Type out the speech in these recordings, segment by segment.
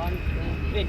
1, 2, 3.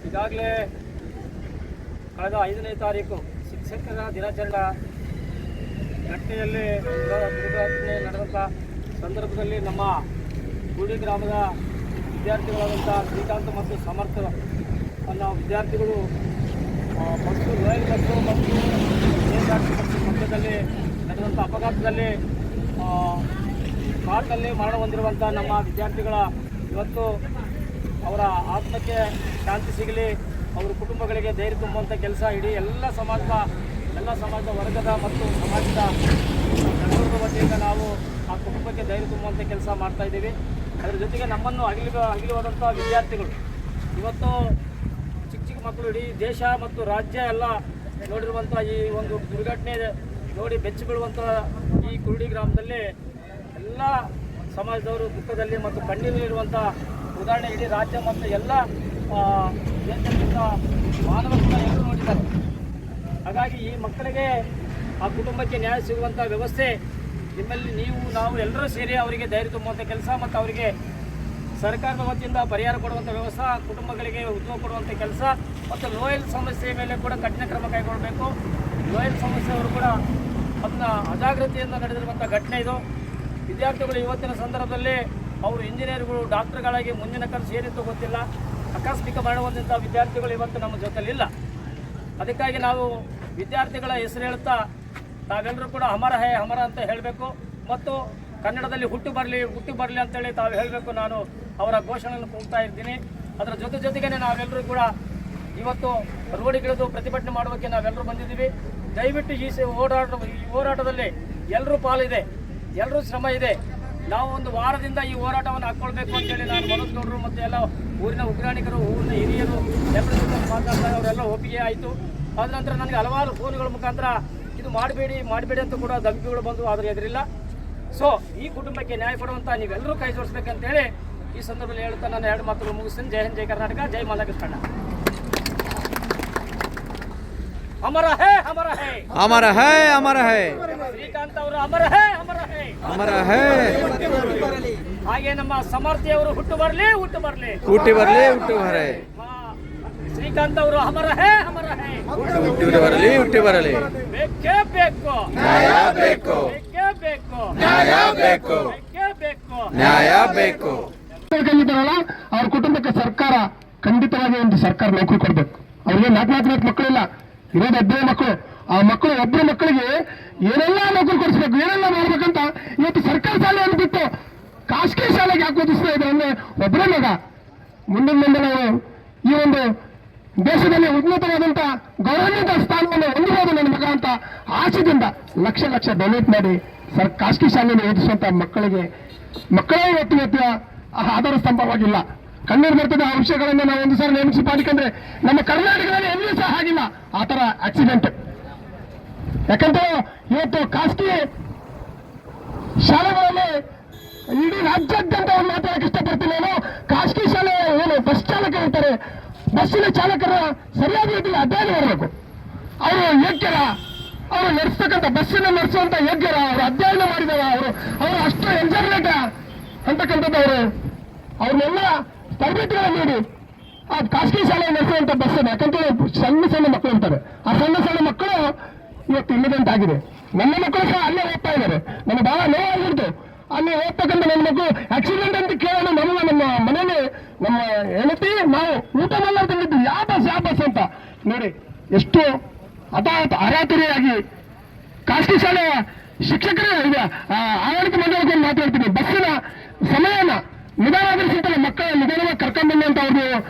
ಈಗಾಗಲೇ ಕಳೆದ 5ನೇ ತಾರೀಕು ಶಿಕ್ಷಕರ ದಿನಾಚರಣೆ ಘಟನೆಯಲ್ಲಿ ದುರ್ಘಟನೆ ನಡೆದಂಥ ಸಂದರ್ಭದಲ್ಲಿ ನಮ್ಮ ಗುಡಿ ಗ್ರಾಮದ ವಿದ್ಯಾರ್ಥಿಗಳಾದಂಥ ಶ್ರೀಕಾಂತ್ ಮತ್ತು ಸಮರ್ಥ ಅನ್ನೋ ವಿದ್ಯಾರ್ಥಿಗಳು ಬಸ್ಸು ರೈಲು ಬಸ್ಸು ಮತ್ತು KSRTC ಬಸ್ಸು ಮಧ್ಯದಲ್ಲಿ ನಡೆದಂಥ ಅಪಘಾತದಲ್ಲಿ ಕಾರ್ನಲ್ಲಿ ಮರಣ ಹೊಂದಿರುವಂಥ ನಮ್ಮ ವಿದ್ಯಾರ್ಥಿಗಳ ಇವತ್ತು ಅವರ ಆತ್ಮಕ್ಕೆ ಶಾಂತಿ ಸಿಗಲಿ, ಅವರ ಕುಟುಂಬಗಳಿಗೆ ಧೈರ್ಯ ತುಂಬುವಂಥ ಕೆಲಸ ಇಡೀ ಎಲ್ಲ ಸಮಾಜದ ವರ್ಗದ ಮತ್ತು ಸಮಾಜದ ಜನರ ವತಿಯಿಂದ ನಾವು ಆ ಕುಟುಂಬಕ್ಕೆ ಧೈರ್ಯ ತುಂಬುವಂಥ ಕೆಲಸ ಮಾಡ್ತಾಯಿದ್ದೀವಿ. ಅದರ ಜೊತೆಗೆ ನಮ್ಮನ್ನು ಅಗಲಿವಾದಂಥ ವಿದ್ಯಾರ್ಥಿಗಳು ಇವತ್ತು ಚಿಕ್ಕ ಮಕ್ಕಳು ಇಡೀ ದೇಶ ಮತ್ತು ರಾಜ್ಯ ಎಲ್ಲ ನೋಡಿರುವಂಥ ಈ ಒಂದು ದುರ್ಘಟನೆ ನೋಡಿ ಬೆಚ್ಚಿ ಬೀಳುವಂಥ ಈ ಕುರುಡಿ ಗ್ರಾಮದಲ್ಲಿ ಎಲ್ಲ ಸಮಾಜದವರು ದುಃಖದಲ್ಲಿ ಮತ್ತು ಕಣ್ಣೀರಿರುವಂಥ ಉದಾಹರಣೆ ಇಡೀ ರಾಜ್ಯ ಮತ್ತು ಎಲ್ಲ ದೇಶದಿಂದ ಮಾನವರನ್ನ ಎಲ್ಲರೂ ನೋಡಿದ್ದಾರೆ. ಹಾಗಾಗಿ ಈ ಮಕ್ಕಳಿಗೆ ಆ ಕುಟುಂಬಕ್ಕೆ ನ್ಯಾಯ ಸಿಗುವಂಥ ವ್ಯವಸ್ಥೆ ನಿಮ್ಮಲ್ಲಿ ನಾವು ಎಲ್ಲರೂ ಸೇರಿ ಅವರಿಗೆ ಧೈರ್ಯ ತುಂಬುವಂಥ ಕೆಲಸ ಮತ್ತು ಅವರಿಗೆ ಸರ್ಕಾರದ ವತಿಯಿಂದ ಪರಿಹಾರ ಕೊಡುವಂಥ ವ್ಯವಸ್ಥೆ, ಕುಟುಂಬಗಳಿಗೆ ಉದ್ಯೋಗ ಕೊಡುವಂಥ ಕೆಲಸ ಮತ್ತು ಲೋಯಲ್ ಸಮಸ್ಯೆ ಮೇಲೆ ಕೂಡ ಕಠಿಣ ಕ್ರಮ ಕೈಗೊಳ್ಳಬೇಕು. ಲೋಯಲ್ ಸಮಸ್ಯೆಯವರು ಕೂಡ ಅದನ್ನ ಅಜಾಗೃತಿಯಿಂದ ನಡೆದಿರುವಂಥ ಘಟನೆ ಇದು. ವಿದ್ಯಾರ್ಥಿಗಳು ಇವತ್ತಿನ ಸಂದರ್ಭದಲ್ಲಿ ಅವರು ಇಂಜಿನಿಯರ್ಗಳು ಡಾಕ್ಟರ್ಗಳಾಗಿ ಮುಂದಿನ ಕನಸು ಏನಿತ್ತು ಗೊತ್ತಿಲ್ಲ. ಆಕಸ್ಮಿಕ ಮರಣ ಹೊಂದಿದಂಥ ವಿದ್ಯಾರ್ಥಿಗಳು ಇವತ್ತು ನಮ್ಮ ಜೊತೆಲಿಲ್ಲ. ಅದಕ್ಕಾಗಿ ನಾವು ವಿದ್ಯಾರ್ಥಿಗಳ ಹೆಸರು ಹೇಳ್ತಾ ತಾವೆಲ್ಲರೂ ಕೂಡ ಅಮರ ಹೇ ಅಮರ ಅಂತ ಹೇಳಬೇಕು ಮತ್ತು ಕನ್ನಡದಲ್ಲಿ ಹುಟ್ಟು ಬರಲಿ ಅಂತೇಳಿ ತಾವು ಹೇಳಬೇಕು. ನಾನು ಅವರ ಘೋಷಣೆಯನ್ನು ಕೂಗ್ತಾ ಇದ್ದೀನಿ. ಅದರ ಜೊತೆಗೇ ನಾವೆಲ್ಲರೂ ಕೂಡ ಇವತ್ತು ರೋಡಿಗಿಳಿದು ಪ್ರತಿಭಟನೆ ಮಾಡೋಕ್ಕೆ ನಾವೆಲ್ಲರೂ ಬಂದಿದ್ದೀವಿ. ದಯವಿಟ್ಟು ಈ ಹೋರಾಟದಲ್ಲಿ ಎಲ್ಲರೂ ಪಾಲಿದೆ, ಎಲ್ಲರೂ ಶ್ರಮ ಇದೆ. ನಾವು ಒಂದು ವಾರದಿಂದ ಈ ಹೋರಾಟವನ್ನು ಹಾಕ್ಕೊಳ್ಬೇಕು ಅಂತೇಳಿ ನಾನು ಮನೋಜ್ ಗೌಡರು ಮತ್ತು ಎಲ್ಲ ಊರಿನ ಉಗ್ರಾಣಿಕರು, ಊರಿನ ಹಿರಿಯರು ಎಲ್ಲರ ಜೊತೆ ಮಾತಾಡ್ತಾ ಅವರೆಲ್ಲ ಒಪ್ಪಿಗೆ ಆಯಿತು. ಆದ ನಂತರ ನನಗೆ ಹಲವಾರು ಫೋನ್ಗಳ ಮುಖಾಂತರ ಇದು ಮಾಡಬೇಡಿ ಅಂತ ಕೂಡ ಧಮಕಿಗಳು ಬಂದು ಆದರೆ ಎದುರಿಲ್ಲ. ಸೊ ಈ ಕುಟುಂಬಕ್ಕೆ ನ್ಯಾಯ ಕೊಡುವಂಥ ನೀವೆಲ್ಲರೂ ಕೈ ಜೋಡಿಸ್ಬೇಕಂತೇಳಿ ಈ ಸಂದರ್ಭದಲ್ಲಿ ಹೇಳ್ತಾ ನಾನು 2 ಮಾತುಗಳು ಮುಗಿಸ್ತೀನಿ. ಜೈ ಹಿಂದ್, ಜೈ ಕರ್ನಾಟಕ, ಜೈ ಮಾಲಕೃಷ್ಣ. ಅಮರ ಹೇ ಅಮರ ಹೇ ಅಮರ ಹೇ ಅಮರ ಹೇ ಶ್ರೀಕಾಂತ್ ಅವರು ಅಮರ ಹೇ ಅಮರ ಹೇ ಅಮರ ಹೇ. ಹಾಗೆ ನಮ್ಮ ಸಮರ್ಥಿಯವರು ಹುಟ್ಟು ಬರಲಿ ಹುಟ್ಟು ಬರಲಿ. ಶ್ರೀಕಾಂತ್ ಅವರು ಅಮರ ಹೇ ಅಮರ ಹೇ ಹುಟ್ಟಿ ಬರಲಿ. ಬೇಕೇ ಬೇಕು ನ್ಯಾಯ ಬೇಕು, ಬೇಕೇ ಬೇಕು ನ್ಯಾಯ ಬೇಕು, ಬೇಕೇ ಬೇಕು ನ್ಯಾಯ ಬೇಕು. ಅವ್ರ ಕುಟುಂಬಕ್ಕೆ ಸರ್ಕಾರ ಖಂಡಿತವಾಗಿ ಒಂದು ಸರ್ಕಾರ ನೌಕರಿ ಕೊಡ್ಬೇಕು. ಅವ್ರಿಗೆ 4 ಮಕ್ಕಳಿಲ್ಲ, ಇರೋದು 15 ಮಕ್ಕಳು. ಆ ಮಕ್ಕಳು ಒಬ್ಬರ ಮಕ್ಕಳಿಗೆ ಏನೆಲ್ಲ ನೌಕರಿ ಕೊಡಿಸ್ಬೇಕು, ಏನೆಲ್ಲ ಮಾಡ್ಬೇಕಂತ ಇವತ್ತು ಸರ್ಕಾರಿ ಶಾಲೆಯನ್ನು ಬಿಟ್ಟು ಖಾಸಗಿ ಶಾಲೆಗೆ ಯಾಕೆ ಓದಿಸ್ತಾ ಇದ್ದಾರೆ ಅಂದ್ರೆ ಒಬ್ಬರೇ ಮಗ ಮುಂದೆ ನಾವು ಈ ಒಂದು ದೇಶದಲ್ಲಿ ಉನ್ನತವಾದಂಥ ಗೌರವಾನ್ವಿತ ಸ್ಥಾನವನ್ನು ಹೊಂದಿರೋದು ನನ್ನ ಮಗ ಅಂತ ಆಸೆದಿಂದ ಲಕ್ಷ ಡೊನೇಟ್ ಮಾಡಿ ಖಾಸಗಿ ಶಾಲೆಯನ್ನು ಓದಿಸುವಂಥ ಮಕ್ಕಳೇ ಇವತ್ತು ಆಧಾರ ಸ್ತಂಭವಾಗಿಲ್ಲ. ಕಣ್ಣೀರು ಬರ್ತದೆ. ಆ ವಿಷಯಗಳನ್ನು ನಾವು ಒಂದು ಸಾರಿ ನೇಮಿಸಿ ಮಾಡಿಕೊಂಡ್ರೆ ನಮ್ಮ ಕರ್ನಾಟಕದಲ್ಲಿ ಎಲ್ಲಿಯೂ ಸಹ ಆಗಿಲ್ಲ ಆ ಥರ ಆಕ್ಸಿಡೆಂಟ್. ಯಾಕಂದ್ರೆ ಇವತ್ತು ಖಾಸಗಿ ಶಾಲೆಗಳಲ್ಲಿ ಇಡೀ ರಾಜ್ಯಾದ್ಯಂತ ಒಂದು ಮಾತಾಡಕ್ಕೆ ಇಷ್ಟಪಡ್ತೀನಿ ನಾನು. ಖಾಸಗಿ ಶಾಲೆ ಏನು ಬಸ್ ಚಾಲಕರು ಇರ್ತಾರೆ, ಬಸ್ಸಿನ ಚಾಲಕರ ಸರಿಯಾದ ರೀತಿಯಲ್ಲಿ ಅಧ್ಯಯನ ಮಾಡಬೇಕು. ಅವರು ಯೋಗ್ಯರ, ಅವರು ನಡೆಸ್ತಕ್ಕಂಥ ಬಸ್ಸನ್ನು ನಡೆಸುವಂಥ ಯೋಗ್ಯರ, ಅವರು ಅಧ್ಯಯನ ಮಾಡಿದಾರ, ಅವರು ಅಷ್ಟು ಎಂಜಾಯ್ಮೆಂಟ್ ಅಂತಕ್ಕಂಥದ್ದು ಅವ್ರನ್ನೆಲ್ಲ ತರಬೇತಿಗಳನ್ನು ನೀಡಿ ಆ ಖಾಸಗಿ ಶಾಲೆ ನಡೆಸುವಂಥ ಬಸ್ಸನ್ನು. ಯಾಕಂತೇಳಿ ಸಣ್ಣ ಮಕ್ಕಳು ಇರ್ತಾರೆ, ಆ ಸಣ್ಣ ಮಕ್ಕಳು ಇವತ್ತು ಇಲ್ಲದಂತಾಗಿದೆ. ನನ್ನ ಮಕ್ಕಳು ಸಹ ಅಲ್ಲೇ ಓದ್ತಾ ಇದ್ದಾರೆ. ನನಗೆ ಬಹಳ ನೋವಾಗಿರ್ತು. ಅಲ್ಲಿ ಹೋಗ್ತಕ್ಕಂಥ ನನ್ನ ಮಕ್ಕಳು ಆಕ್ಸಿಡೆಂಟ್ ಅಂತ ಕೇಳೋಣ ನಮ್ಮ ಮನೇಲಿ ನಮ್ಮ ಹೆಂಡತಿ ನಾವು ಊಟ ಮಾಡಲ್ಲ ತಂದಿದ್ದು ಯಾವ ಬಸ್ ಅಂತ ನೋಡಿ ಎಷ್ಟು ಅರಾತುರಿಯಾಗಿ ಖಾಸಗಿ ಶಾಲೆಯ ಶಿಕ್ಷಕರೇ ಆಡಳಿತ ಮಂಡಳಿಗೆ ಮಾತಾಡ್ತೀನಿ. ಬಸ್ಸಿನ ಸಮಯನ ನಿಧಾನವಾಗಿರ್ತಲ್ಲ ಮಕ್ಕಳ ನಿಧಾನವಾಗಿ ಕರ್ಕೊಂಡ್ಬನ್ನಿ ಅಂತ ಅವ್ರು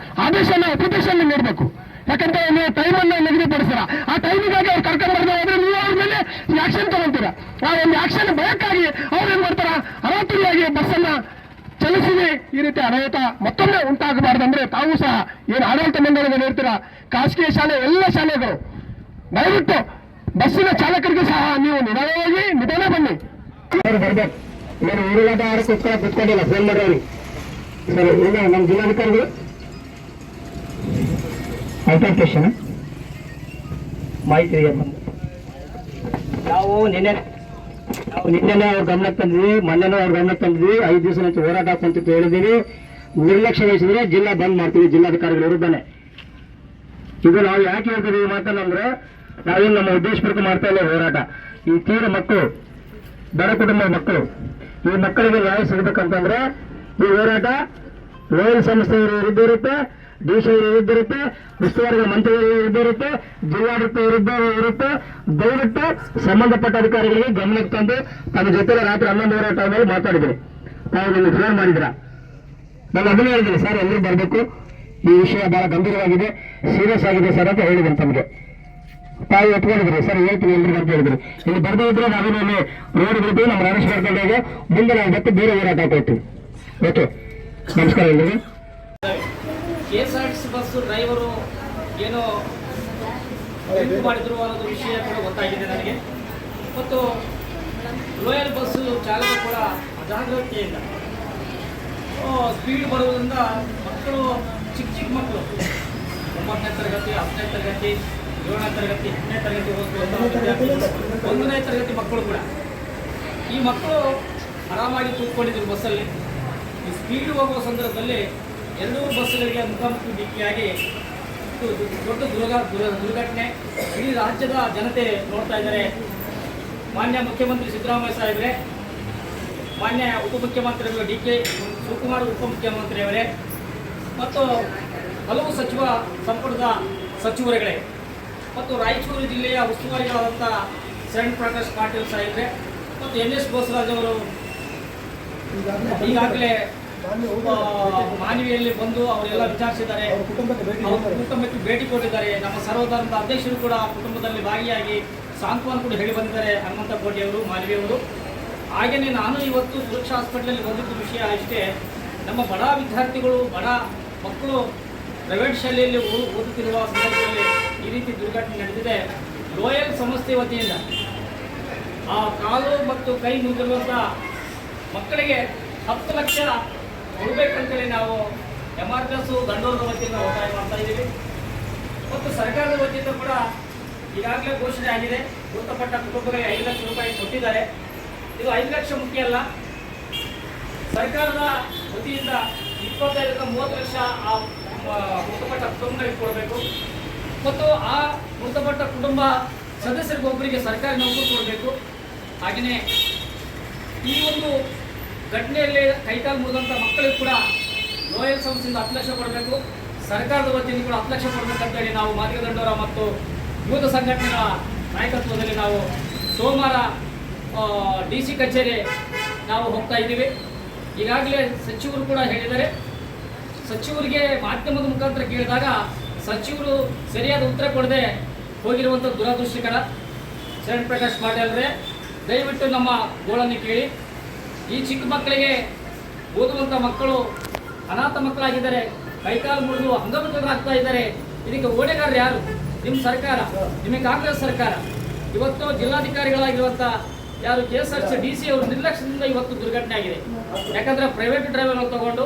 ಆದೇಶನ ಅಪ್ಲಿಕೇಶನ್ ನೀಡಬೇಕು. ಯಾಕಂದ್ರೆ ನೀವು ಟೈಮನ್ನು ನಿಗದಿಪಡಿಸ್ತೀರ, ಆ ಟೈಮಿಗಾಗಿ ಅವ್ರು ಕರ್ಕೊಂಡ್ಬರ್ದೆ ಹೋದ್ರೆ ನೀವು ಅವ್ರ ಮೇಲೆ ಆಕ್ಷನ್ ತಗೊಂತೀರ. ಆ ಒಂದು ಆಕ್ಷನ್ ಭಯಕ್ಕಾಗಿ ಅವ್ರು ಏನ್ ಮಾಡ್ತಾರ, ಅರಾತುರಿಯಾಗಿ ಬಸ್ಸನ್ನ ಚಲಿಸಿದೆ. ಈ ರೀತಿ ಅನಾಹುತ ಮತ್ತೊಮ್ಮೆ ಉಂಟಾಗಬಾರ್ದಂದ್ರೆ ತಾವು ಸಹ ಏನು ಆಡಳಿತ ಮಂಡಳಿಗೆ ಇರ್ತೀರ, ಖಾಸಗಿ ಶಾಲೆ ಎಲ್ಲ ಶಾಲೆಗಳು ದಯವಿಟ್ಟು ಬಸ್ಸಿನ ಚಾಲಕರಿಗೆ ಸಹ ನೀವು ನಿಧಾನ ಬನ್ನಿ. ಬರ್ಬೇಕು, ನಾನು ಊರಿನಾಟ ಆಡಕ್ಕೋಸ್ಕರ ಕೂತ್ಕೊಂಡಿಲ್ಲ, ಫೋನ್ ಮಾಡ್ರಿ ಸರ್. ಈಗ ನಮ್ಮ ಜಿಲ್ಲಾಧಿಕಾರಿಗಳು ಅಲ್ಟ್ರಾಟೇಷನ್ ಮಾಹಿತಿ ನಾವು ನಿನ್ನೆನೇ ಅವ್ರ ಗಮನಕ್ಕೆ ತಂದಿದ್ವಿ, ಮೊನ್ನೆನೂ ಅವ್ರ ಗಮನಕ್ಕೆ ತಂದಿದ್ವಿ. 5 ದಿವಸ నుంచి ಹೋರಾಟ ಹಾಕುವಂತ ಹೇಳಿದೀವಿ. ನಿರ್ಲಕ್ಷ್ಯ ವಹಿಸಿದ್ರೆ ಜಿಲ್ಲಾ ಬಂದ್ ಮಾಡ್ತೀವಿ ಜಿಲ್ಲಾಧಿಕಾರಿಗಳ ವಿರುದ್ಧನೇ. ಇದು ನಾವು ಯಾಕೆ ಹೇಳ್ತಿದ್ದೀವಿ ಮಾತಂದ್ರೆ, ನಾವೇನು ನಮ್ಮ ಉದ್ದೇಶಪೂರ್ವಕ ಮಾಡ್ತಾ ಇಲ್ಲ ಹೋರಾಟ. ಈ ತೀವ್ರ ಮಕ್ಕಳು, ಬಡ ಕುಟುಂಬದ ಮಕ್ಕಳು, ಈ ಮಕ್ಕಳಿಗೆ ನ್ಯಾಯ ಸಿಗಬೇಕಂತಂದ್ರೆ ಈ ಹೋರಾಟ ಲೋಯಲ್ ಸಂಸ್ಥೆಯವರ ವಿರುದ್ಧ ಇರುತ್ತೆ, ಡಿಸಿ ವಿರುದ್ಧ ಇರುತ್ತೆ, ಉಸ್ತುವಾರಿ ಮಂತ್ರಿಗಳ ವಿರುದ್ಧ ಇರುತ್ತೆ, ಜಿಲ್ಲಾಡಳಿತ ವಿರುದ್ಧ ಇರುತ್ತೆ. ದಯವಿಟ್ಟು ಸಂಬಂಧಪಟ್ಟ ಅಧಿಕಾರಿಗಳಿಗೆ ಗಮನಕ್ಕೆ ತಂದು ತಮ್ಮ ಜೊತೆ ರಾತ್ರಿ 11 ಟೈಮಲ್ಲಿ ಮಾತಾಡಿದ್ರಿ. ತಾವು ನಿಮ್ಗೆ ಫೋನ್ ಮಾಡಿದ್ರ, ನಾನು ಅದನ್ನೇ ಹೇಳಿದ್ದೀನಿ ಸರ್, ಎಲ್ಲರೂ ಬರಬೇಕು, ಈ ವಿಷಯ ಬಹಳ ಗಂಭೀರವಾಗಿದೆ, ಸೀರಿಯಸ್ ಆಗಿದೆ ಸರ್ ಅಂತ ಹೇಳಿದ್ದೀನಿ ತಮಗೆ. ತಾವು ಒಪ್ಕೊಂಡಿದ್ರಿ ಸರ್, ಹೇಳ್ತೀನಿ ಎಲ್ರಿಗೂ ಅಂತ ಹೇಳಿದ್ರಿ. ಇಲ್ಲಿ ಬರ್ದೇ ಇದ್ರೆ ನಾವೇನು ರೋಡ್ ಬಿಡ್ತೀವಿ, ನಮ್ಮ ರಮೇಶ್ ಬರ್ಕೊಂಡಾಗ ಮುಂದೆ ನಾವು ಮತ್ತೆ ಬೇರೆ ಹೋರಾಟ ಹಾಕೋತೀವಿ. ಓಕೆ, ನಮಸ್ಕಾರ ಎಲ್ರಿಗೂ. KSRTC ಬಸ್ ಡ್ರೈವರು ಏನೋ ಮಾಡಿದ್ರು ಅನ್ನೋದು ವಿಷಯ ಕೂಡ ಗೊತ್ತಾಗಿದೆ ನನಗೆ. ಮತ್ತು ಲೋಯಲ್ ಬಸ್ಸು ಚಾಲಕ ಕೂಡ ಅಜಾಗ್ರತೆಯಿಂದ ಸ್ಪೀಡ್ ಬರುವುದರಿಂದ ಮಕ್ಕಳು, ಚಿಕ್ಕ ಮಕ್ಕಳು 9ನೇ ತರಗತಿ, 10ನೇ ತರಗತಿ, 7ನೇ ತರಗತಿ, 8ನೇ ತರಗತಿ ಓದುವಂಥ 1ನೇ ತರಗತಿ ಮಕ್ಕಳು ಕೂಡ, ಈ ಮಕ್ಕಳು ಆರಾಮಾಗಿ ಕೂತ್ಕೊಂಡಿದ್ರು ಬಸ್ಸಲ್ಲಿ. ಈ ಸ್ಪೀಡ್ ಹೋಗುವ ಸಂದರ್ಭದಲ್ಲಿ 2 ಬಸ್ಸುಗಳಿಗೆ ಮುಖಾಮುಖಿ ಡಿಕ್ಕಿಯಾಗಿ ದೊಡ್ಡ ದುರ್ಘಟನೆ. ಇಡೀ ರಾಜ್ಯದ ಜನತೆ ನೋಡ್ತಾ ಇದ್ದಾರೆ. ಮಾನ್ಯ ಮುಖ್ಯಮಂತ್ರಿ ಸಿದ್ದರಾಮಯ್ಯ ಸಾಹೇಬ್ರೆ, ಮಾನ್ಯ ಉಪಮುಖ್ಯಮಂತ್ರಿಗಳು DK ಶಿವಕುಮಾರ್ ಉಪಮುಖ್ಯಮಂತ್ರಿಯವರೇ, ಮತ್ತು ಹಲವು ಸಂಪುಟದ ಸಚಿವರುಗಳೇ, ಮತ್ತು ರಾಯಚೂರು ಜಿಲ್ಲೆಯ ಉಸ್ತುವಾರಿಗಳಾದಂಥ ಶರಣ್ ಪ್ರಕಾಶ್ ಪಾಟೀಲ್ ಸಾಹೇಬ್ರೆ ಮತ್ತು NS ಬೋಸರಾಜ್ ಅವರು ಈಗಾಗಲೇ ಮಾನವಿಯಲ್ಲಿ ಬಂದು ಅವರೆಲ್ಲ ವಿಚಾರಿಸಿದ್ದಾರೆ, ಕುಟುಂಬಕ್ಕೆ ಭೇಟಿ ಕೊಟ್ಟಿದ್ದಾರೆ. ನಮ್ಮ ಸರ್ವಧರ್ಮದ ಅಧ್ಯಕ್ಷರು ಕೂಡ ಕುಟುಂಬದಲ್ಲಿ ಭಾಗಿಯಾಗಿ ಸಾಂತ್ವನ ಕೂಡ ಹೇಳಿ ಬಂದಿದ್ದಾರೆ, ಹನುಮಂತ ಕೋಟಿಯವರು, ಮಾನವಿಯವರು. ಹಾಗೆಯೇ ನಾನು ಇವತ್ತು ಸುರಕ್ಷಾ ಹಾಸ್ಪಿಟಲಲ್ಲಿ ಬಂದಿದ್ದ ವಿಷಯ ಇಷ್ಟೇ, ನಮ್ಮ ಬಡ ವಿದ್ಯಾರ್ಥಿಗಳು, ಬಡ ಮಕ್ಕಳು ಪ್ರೈವೇಟ್ ಶಾಲೆಯಲ್ಲಿ ಓದುತ್ತಿರುವ ಸಂದರ್ಭದಲ್ಲಿ ಈ ರೀತಿ ದುರ್ಘಟನೆ ನಡೆದಿದೆ. ಲೋಯಲ್ ಸಂಸ್ಥೆ ವತಿಯಿಂದ ಆ ಕಾಲು ಮತ್ತು ಕೈ ಮುರಿದಿರುವಂಥ ಮಕ್ಕಳಿಗೆ 10 ಲಕ್ಷ ಕೊಡಬೇಕಂತೇಳಿ ನಾವು MRPS ದಂಡೋರದ ವತಿಯಿಂದ ಒತ್ತಾಯ ಮಾಡ್ತಾ ಇದ್ದೀವಿ. ಮತ್ತು ಸರ್ಕಾರದ ವತಿಯಿಂದ ಕೂಡ ಈಗಾಗಲೇ ಘೋಷಣೆ ಆಗಿದೆ, ಮೃತಪಟ್ಟ ಕುಟುಂಬಗಳಿಗೆ 5 ಲಕ್ಷ ರೂಪಾಯಿ ಕೊಟ್ಟಿದ್ದಾರೆ. ಇದು 5 ಲಕ್ಷ ಮುಖ್ಯ ಅಲ್ಲ, ಸರ್ಕಾರದ ವತಿಯಿಂದ 25-30 ಲಕ್ಷ ಆ ಮೃತಪಟ್ಟ ಕುಟುಂಬಗಳಿಗೆ ಕೊಡಬೇಕು. ಮತ್ತು ಆ ಮೃತಪಟ್ಟ ಕುಟುಂಬ ಸದಸ್ಯರಿಗೊಬ್ಬರಿಗೆ ಸರ್ಕಾರಿ ನೌಕರಿ ಕೊಡಬೇಕು. ಹಾಗೆಯೇ ಈ ಒಂದು ಘಟನೆಯಲ್ಲಿ ಕೈಕಾಲು ಮುರಿದಂಥ ಮಕ್ಕಳಿಗೆ ಕೂಡ ಲೋಯಲ್ ಸಂಸ್ಥೆಯಿಂದ 10 ಲಕ್ಷ ಕೊಡಬೇಕು, ಸರ್ಕಾರದ ವತಿಯಿಂದ ಕೂಡ 10 ಲಕ್ಷ ಕೊಡಬೇಕಂತೇಳಿ ನಾವು ಮಾದಿಗ ದಂಡೋರ ಮತ್ತು ಯುವಕ ಸಂಘಟನೆಗಳ ನಾಯಕತ್ವದಲ್ಲಿ ನಾವು ಸೋಮವಾರ DC ಕಚೇರಿ ನಾವು ಹೋಗ್ತಾ ಇದ್ದೀವಿ. ಈಗಾಗಲೇ ಸಚಿವರು ಕೂಡ ಹೇಳಿದ್ದಾರೆ. ಸಚಿವರಿಗೆ ಮಾಧ್ಯಮದ ಮುಖಾಂತರ ಕೇಳಿದಾಗ ಸಚಿವರು ಸರಿಯಾದ ಉತ್ತರ ಕೊಡದೆ ಹೋಗಿರುವಂಥ ದುರದೃಷ್ಟಕರ. ಶರಣ್ ಪ್ರಕಾಶ್ ಪಾಟೀಲ್ರೇ, ದಯವಿಟ್ಟು ನಮ್ಮ ಗೋಳನ್ನು ಕೇಳಿ. ಈ ಚಿಕ್ಕ ಮಕ್ಕಳಿಗೆ ಓದುವಂಥ ಮಕ್ಕಳು ಅನಾಥ ಮಕ್ಕಳಾಗಿದ್ದಾರೆ, ಕೈಕಾಲು ಮುರಿದು ಅಂಗವಿಕಲರಾಗ್ತಾ ಇದ್ದಾರೆ. ಇದಕ್ಕೆ ಹೊಣೆಗಾರರು ಯಾರು? ನಿಮ್ಮ ಸರ್ಕಾರ, ನಿಮ್ಮ ಕಾಂಗ್ರೆಸ್ ಸರ್ಕಾರ. ಇವತ್ತು ಜಿಲ್ಲಾಧಿಕಾರಿಗಳಾಗಿರುವಂಥ ಯಾರು KSRTC DC ಅವರು ನಿರ್ಲಕ್ಷ್ಯದಿಂದ ಇವತ್ತು ದುರ್ಘಟನೆ ಆಗಿದೆ. ಯಾಕಂದರೆ ಪ್ರೈವೇಟ್ ಡ್ರೈವರ್ಗಳು ತಗೊಂಡು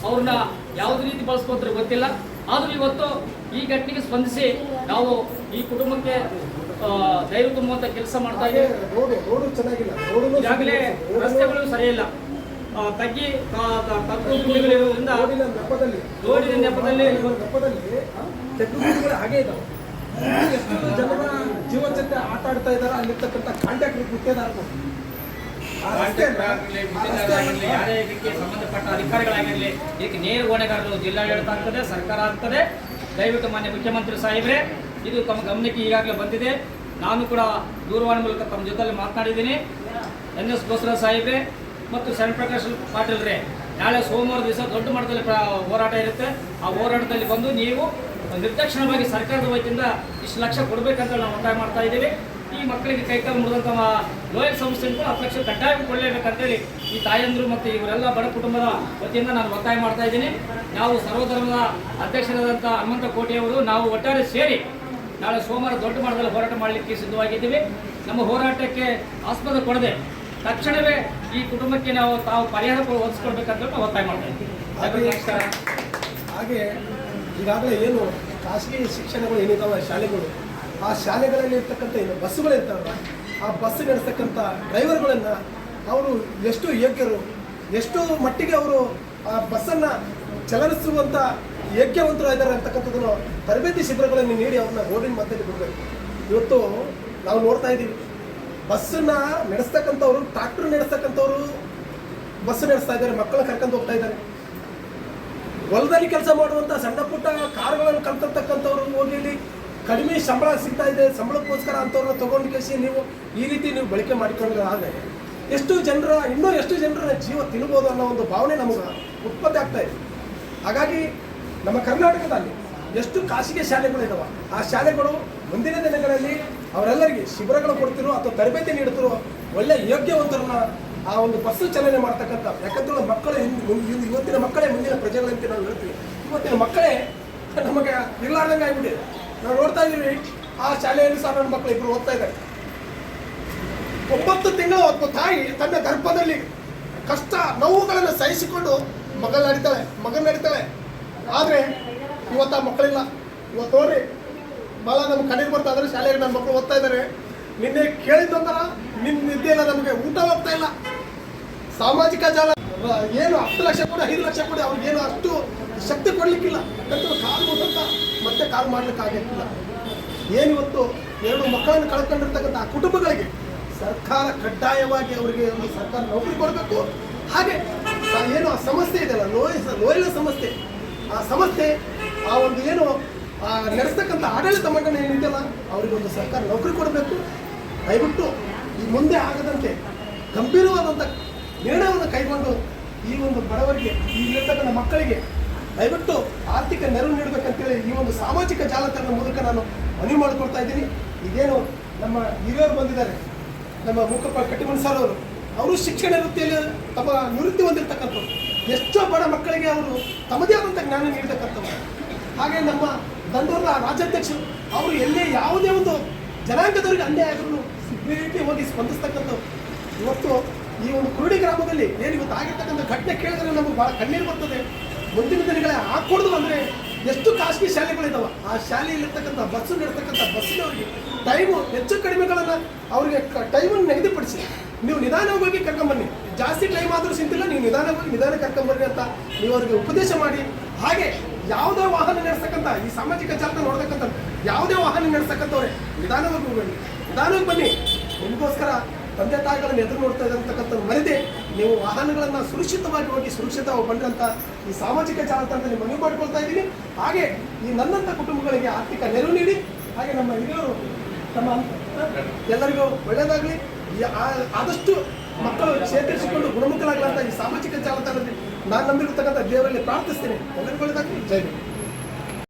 ಅವ್ರನ್ನ ಯಾವುದೇ ರೀತಿ ಬಳಸ್ಕೊಂಡ್ರೆ ಗೊತ್ತಿಲ್ಲ. ಆದರೂ ಇವತ್ತು ಈ ಘಟನೆಗೆ ಸ್ಪಂದಿಸಿ ನಾವು ಈ ಕುಟುಂಬಕ್ಕೆ ಧೈರ್ಯ ತುಂಬುವಂಥ ಕೆಲಸ ಮಾಡ್ತಾ ಇದ್ದೀವಿ. ಈಗಾಗಲೇ ರಸ್ತೆಗಳು ಸರಿಯಿಲ್ಲ, ತಗ್ಗಿ ಕಕ್ಕುಗಳಿರೋದ್ರಿಂದ ರೋಡಿನ ನೆಪದಲ್ಲಿ ಹಾಗೆ ಇದಾವೆ. ಎಷ್ಟು ಜನರ ಜೀವ ಜೊತೆ ಆಟ ಆಡ್ತಾ ಇದ್ದಾರೆ, ಅಲ್ಲಿರ್ತಕ್ಕಂಥ ಕಾಂಟ್ಯಾಕ್ಟ್ ಗುತ್ತೇದಾರರು, ಯಾರೇ ಇದಕ್ಕೆ ಸಂಬಂಧಪಟ್ಟ ಅಧಿಕಾರಿಗಳಾಗಿರಲಿ ಇದಕ್ಕೆ ನೇರ ಹೊಣೆಗಾರರು ಜಿಲ್ಲಾಡಳಿತ ಆಗ್ತದೆ, ಸರ್ಕಾರ ಆಗ್ತದೆ. ದಯವಿಟ್ಟು ಮಾನ್ಯ ಮುಖ್ಯಮಂತ್ರಿ ಸಾಹೇಬ್ರೆ, ಇದು ತಮ್ಮ ಗಮನಕ್ಕೆ ಈಗಾಗಲೇ ಬಂದಿದೆ. ನಾನು ಕೂಡ ದೂರವಾಣಿ ಮೂಲಕ ತಮ್ಮ ಜೊತೆಯಲ್ಲಿ ಮಾತನಾಡಿದ್ದೀನಿ. NS ಬೋಸರಾಜ್ ಸಾಹೇಬ್ರೆ ಮತ್ತು ಶರಣ್ ಪ್ರಕಾಶ್ ಪಾಟೀಲ್ರೇ, ನಾಳೆ ಸೋಮವಾರ ದಿವಸ ದೊಡ್ಡ ಮಟ್ಟದಲ್ಲಿ ಹೋರಾಟ ಇರುತ್ತೆ. ಆ ಹೋರಾಟದಲ್ಲಿ ಬಂದು ನೀವು ನಿರ್ದಾಕ್ಷಿಣ್ಯವಾಗಿ ಸರ್ಕಾರದ ವತಿಯಿಂದ ಇಷ್ಟು ಲಕ್ಷ ಕೊಡಬೇಕಂತ ನಾವು ಒತ್ತಾಯ ಮಾಡ್ತಾ ಇದ್ದೀವಿ. ಈ ಮಕ್ಕಳಿಗೆ ಕೈಕಾಲು ಮುರಿದಂಥ ಲೋಯಲ್ ಸಂಸ್ಥೆಗಳು 10 ಲಕ್ಷ ಕಡ್ಡಾಯ ಕೊಡಲೇಬೇಕಂತೇಳಿ ಈ ತಾಯಂದರು ಮತ್ತು ಇವರೆಲ್ಲ ಬಡ ಕುಟುಂಬದ ವತಿಯಿಂದ ನಾನು ಒತ್ತಾಯ ಮಾಡ್ತಾ ಇದ್ದೀನಿ. ನಾವು ಸರ್ವಧರ್ಮದ ಅಧ್ಯಕ್ಷರಾದಂಥ ಹನುಮಂತ ಕೋಟೆಯವರು ನಾವು ಒಟ್ಟಾರೆ ಸೇರಿ ನಾಳೆ ಸೋಮವಾರ ದೊಡ್ಡ ಮಟ್ಟದಲ್ಲಿ ಹೋರಾಟ ಮಾಡಲಿಕ್ಕೆ ಸಿದ್ಧವಾಗಿದ್ದೀವಿ. ನಮ್ಮ ಹೋರಾಟಕ್ಕೆ ಆಸ್ಪದ ಕೊಡದೆ ತಕ್ಷಣವೇ ಈ ಕುಟುಂಬಕ್ಕೆ ತಾವು ಪರಿಹಾರ ಒದಗಿಸ್ಕೊಡ್ಬೇಕಂತ ನಾವು ಒತ್ತಾಯ ಮಾಡ್ತಾ ಇದ್ದೀವಿ. ಹಾಗೆ ಈಗಾಗಲೇ ಏನು ಖಾಸಗಿ ಶಿಕ್ಷಣಗಳು ಏನಿದ್ದಾವೆ ಶಾಲೆಗಳು, ಆ ಶಾಲೆಗಳಲ್ಲಿ ಇರ್ತಕ್ಕಂಥ ಏನು ಬಸ್ಸುಗಳು ಇರ್ತಾವಲ್ಲ, ಆ ಬಸ್ ನಡೆಸ್ತಕ್ಕಂಥ ಡ್ರೈವರ್ಗಳನ್ನು ಅವರು ಎಷ್ಟು ಯೋಗ್ಯರು, ಎಷ್ಟು ಮಟ್ಟಿಗೆ ಅವರು ಆ ಬಸ್ಸನ್ನು ಚಲನಿಸುವಂಥ ಯೋಗ್ಯವಂತರು ಇದ್ದಾರೆ ಅಂತಕ್ಕಂಥದ್ದನ್ನು ತರಬೇತಿ ಶಿಬಿರಗಳನ್ನು ನೀಡಿ ಅವ್ರನ್ನ ರೋಡಿನ ಮಧ್ಯದಲ್ಲಿ ಬಿಡಬೇಕು. ಇವತ್ತು ನಾವು ನೋಡ್ತಾ ಇದ್ದೀವಿ, ಬಸ್ಸನ್ನು ನಡೆಸ್ತಕ್ಕಂಥವ್ರು, ಟ್ರಾಕ್ಟರ್ ನಡೆಸ್ತಕ್ಕಂಥವ್ರು ಬಸ್ ನಡೆಸ್ತಾ ಇದ್ದಾರೆ, ಮಕ್ಕಳನ್ನ ಕರ್ಕೊಂಡು ಹೋಗ್ತಾ ಇದ್ದಾರೆ. ಹೊಲದಲ್ಲಿ ಕೆಲಸ ಮಾಡುವಂಥ ಸಣ್ಣ ಪುಟ್ಟ ಕಾರುಗಳನ್ನು ಕಲ್ತಕ್ಕಂಥವ್ರು ಹೋಗಿ ಇಲ್ಲಿ ಕಡಿಮೆ ಸಂಬಳ ಸಿಗ್ತಾ ಇದೆ, ಸಂಬಳಕ್ಕೋಸ್ಕರ ಅಂಥವ್ರನ್ನ ತೊಗೊಂಡು ಕೇಸಿ ನೀವು ಈ ರೀತಿ ನೀವು ಬಳಕೆ ಮಾಡಿಕೊಂಡ್ರೆ ಆದರೆ ಎಷ್ಟು ಜನರ ಜೀವ ತಿನ್ಬೋದು ಅನ್ನೋ ಒಂದು ಭಾವನೆ ನಮಗೆ ಉತ್ಪತ್ತಿ ಆಗ್ತಾ ಇದೆ. ಹಾಗಾಗಿ ನಮ್ಮ ಕರ್ನಾಟಕದಲ್ಲಿ ಎಷ್ಟು ಖಾಸಗಿ ಶಾಲೆಗಳಿದಾವೆ, ಆ ಶಾಲೆಗಳು ಮುಂದಿನ ದಿನಗಳಲ್ಲಿ ಅವರೆಲ್ಲರಿಗೆ ಶಿಬಿರಗಳು ಕೊಡ್ತಿರೋ ಅಥವಾ ತರಬೇತಿ ನೀಡ್ತಿರೋ ಒಳ್ಳೆ ಯೋಗ್ಯವಂತರನ್ನ ಆ ಒಂದು ಬಸ್ಸು ಚಲನೆ ಮಾಡ್ತಕ್ಕಂಥ, ಯಾಕಂತೇಳಿ ಮಕ್ಕಳು ಇವತ್ತಿನ ಮಕ್ಕಳೇ ಮುಂದಿನ ಪ್ರಜೆಗಳಂತೆ ನಾವು ಹೇಳ್ತೀವಿ. ಇವತ್ತಿನ ಮಕ್ಕಳೇ ನಮಗೆ ಇರ್ಲಾರ್ದಂಗೆ ಆಗಿಬಿಟ್ಟಿದೆ. ನಾವು ನೋಡ್ತಾ ಇದ್ದೀವಿ, ಆ ಶಾಲೆಯಲ್ಲಿ ಸಹ ನನ್ನ ಮಕ್ಕಳು ಇಬ್ಬರು ಓದ್ತಾ ಇದ್ದಾರೆ. 9 ತಿಂಗಳು ಒಬ್ಬ ತಾಯಿ ತನ್ನ ಗರ್ಭದಲ್ಲಿ ಕಷ್ಟ ನೋವುಗಳನ್ನು ಸಹಿಸಿಕೊಂಡು ಮಗನ ನಡೀತಾಳೆ. ಆದರೆ ಇವತ್ತು ಆ ಮಕ್ಕಳಿಲ್ಲ. ಇವತ್ತು ನೋಡಿ ಭಾಳ ನಮ್ಗೆ ಕಣ್ಣೀರು ಬರ್ತಾ ಇದ್ದಾರೆ. ಶಾಲೆಗೆ ನನ್ನ ಮಕ್ಕಳು ಓದ್ತಾ ಇದ್ದಾರೆ. ನಿನ್ನೆ ಕೇಳಿದ್ದೊಂಥರ ನಿದ್ದೆಲ್ಲ ನಮಗೆ ಊಟ ಹೋಗ್ತಾ ಇಲ್ಲ. ಸಾಮಾಜಿಕ ಜಾಲ ಏನು 10 ಲಕ್ಷ ಕೊಡಿ 5 ಲಕ್ಷ ಕೊಡಿ ಅವ್ರಿಗೇನು ಅಷ್ಟು ಶಕ್ತಿ ಕೊಡಲಿಕ್ಕಿಲ್ಲ. ಯಾಕಂದ್ರೆ ಕಾಲು ಮುಟ್ಟಂತ ಮತ್ತೆ ಕಾಲು ಮಾಡ್ಲಿಕ್ಕೆ ಆಗಿಲ್ಲ. ಏನಿವತ್ತು 2 ಮಕ್ಕಳನ್ನು ಕಳ್ಕೊಂಡಿರ್ತಕ್ಕಂಥ ಆ ಕುಟುಂಬಗಳಿಗೆ ಸರ್ಕಾರ ಕಡ್ಡಾಯವಾಗಿ ಅವರಿಗೆ ಒಂದು ಸರ್ಕಾರ ನೌಕರಿ ಕೊಡಬೇಕು. ಹಾಗೆ ಏನು ಆ ಸಮಸ್ಯೆ ಇದೆಯಲ್ಲ, ಲೋಯಲ ಸಮಸ್ಯೆ, ಆ ಸಮಸ್ಯೆ ಆ ಒಂದು ಏನು ನಡೆಸ್ತಕ್ಕಂಥ ಆಡಳಿತ ಮಂಡಳಿ ಏನಿದೆಯಲ್ಲ ಅವರಿಗೆ ಒಂದು ಸರ್ಕಾರ ನೌಕರಿ ಕೊಡಬೇಕು. ದಯವಿಟ್ಟು ಈ ಮುಂದೆ ಆಗದಂತೆ ಗಂಭೀರವಾದಂಥ ನಿರ್ಣಯವನ್ನು ಕೈಗೊಂಡು ಈ ಒಂದು ಬಡವರಿಗೆ, ಇಲ್ಲಿರ್ತಕ್ಕಂಥ ಮಕ್ಕಳಿಗೆ ದಯವಿಟ್ಟು ಆರ್ಥಿಕ ನೆರವು ನೀಡಬೇಕಂತೇಳಿ ಈ ಒಂದು ಸಾಮಾಜಿಕ ಜಾಲತಾಣದ ಮೂಲಕ ನಾನು ಮನವಿ ಮಾಡಿಕೊಡ್ತಾ ಇದ್ದೀನಿ. ಇದೇನು ನಮ್ಮ ಹಿರಿಯರು ಬಂದಿದ್ದಾರೆ, ನಮ್ಮ ಮೂಕಪ್ಪ ಕಟ್ಟಿಮಣ್ ಅವರು ಶಿಕ್ಷಣ ವೃತ್ತಿಯಲ್ಲಿ ತಮ್ಮ ನಿವೃತ್ತಿ ಹೊಂದಿರತಕ್ಕಂಥವ್ರು. ಎಷ್ಟೋ ಬಡ ಮಕ್ಕಳಿಗೆ ಅವರು ತಮ್ಮದೇ ಆದಂಥ ಜ್ಞಾನ ನೀಡತಕ್ಕಂಥವ್ರು. ಹಾಗೆ ನಮ್ಮ ದಂಡೂರ ರಾಜ್ಯಾಧ್ಯಕ್ಷರು ಅವರು ಎಲ್ಲೇ ಯಾವುದೇ ಒಂದು ಜನಾಂಗದವರಿಗೆ ಅನ್ಯಾಯ ಆದ್ರೂ ಭೇಟಿ ಹೋಗಿ ಸ್ಪಂದಿಸ್ತಕ್ಕಂಥವ್ರು. ಇವತ್ತು ಈ ಒಂದು ಕುರುಡಿ ಗ್ರಾಮದಲ್ಲಿ ಏನು ಇವತ್ತು ಆಗಿರ್ತಕ್ಕಂಥ ಘಟನೆ ಕೇಳಿದ್ರೆ ನಮಗೆ ಭಾಳ ಕಣ್ಣೀರು ಬರ್ತದೆ. ಮುಂದಿನ ದಿನಗಳೇ ಹಾಕೊಡ್ದು ಅಂದರೆ ಎಷ್ಟು ಖಾಸಗಿ ಶಾಲೆಗಳಿದ್ದಾವೆ, ಆ ಶಾಲೆಯಲ್ಲಿರ್ತಕ್ಕಂಥ ಬಸ್ಸು ನಡೆಸ್ತಕ್ಕಂಥ ಬಸ್ಸಿನವರಿಗೆ ಟೈಮು ಹೆಚ್ಚು ಕಡಿಮೆಗಳನ್ನು ಅವರಿಗೆ ಟೈಮನ್ನು ನಿಗದಿಪಡಿಸಿ ನೀವು ನಿಧಾನವಾಗಿ ಕರ್ಕೊಂಬನ್ನಿ. ಜಾಸ್ತಿ ಟೈಮ್ ಆದರೂ ಸಿಂತಿಲ್ಲ, ನೀವು ನಿಧಾನ ಕರ್ಕೊಂಬರ್ರಿ ಅಂತ ನೀವು ಅವರಿಗೆ ಉಪದೇಶ ಮಾಡಿ. ಹಾಗೆ ಯಾವುದೇ ವಾಹನ ನಡೆಸ್ತಕ್ಕಂಥ ಈ ಸಾಮಾಜಿಕ ಜಾಲತಾಣ ನೋಡ್ತಕ್ಕಂಥ ಯಾವುದೇ ವಾಹನ ನಡೆಸ್ತಕ್ಕಂಥವ್ರೆ ನಿಧಾನವಾಗಿ ಬನ್ನಿ. ನಿಮಗೋಸ್ಕರ ತಂದೆ ತಾಯಿಗಳನ್ನು ಎದುರು ನೋಡ್ತಾ ಇದ್ದಂತಕ್ಕಂಥ ಮರೆದೇ ನೀವು ವಾಹನಗಳನ್ನು ಸುರಕ್ಷಿತವಾಗಿ ಹೋಗಿ ಸುರಕ್ಷಿತವಾಗಿ ಬನ್ನಿ ಅಂತ ಈ ಸಾಮಾಜಿಕ ಜಾಲತಾಣದಲ್ಲಿ ಮನವಿ ಮಾಡಿಕೊಳ್ತಾ ಇದ್ದೀನಿ. ಹಾಗೆ ಈ ನನ್ನಂಥ ಕುಟುಂಬಗಳಿಗೆ ಆರ್ಥಿಕ ನೆರವು ನೀಡಿ, ಹಾಗೆ ನಮ್ಮ ಹಿರಿಯರು ನಮ್ಮ ಎಲ್ಲರಿಗೂ ಒಳ್ಳೆಯದಾಗಲಿ, ಆದಷ್ಟು ಮಕ್ಕಳು ಚೇತರಿಸಿಕೊಂಡು ಗುಣಮುಖರಾಗಲಂತ ಈ ಸಾಮಾಜಿಕ ಜಾಲತಾಣದಲ್ಲಿ ನಾನು ನಂಬಿರ್ತಕ್ಕಂಥ ದೇವರಲ್ಲಿ ಪ್ರಾರ್ಥಿಸ್ತೇನೆ. ಎಲ್ಲರಿಗೂ ಒಳ್ಳೆಯದಾಗಲಿ. ಜೈ ಹಿಂದ್.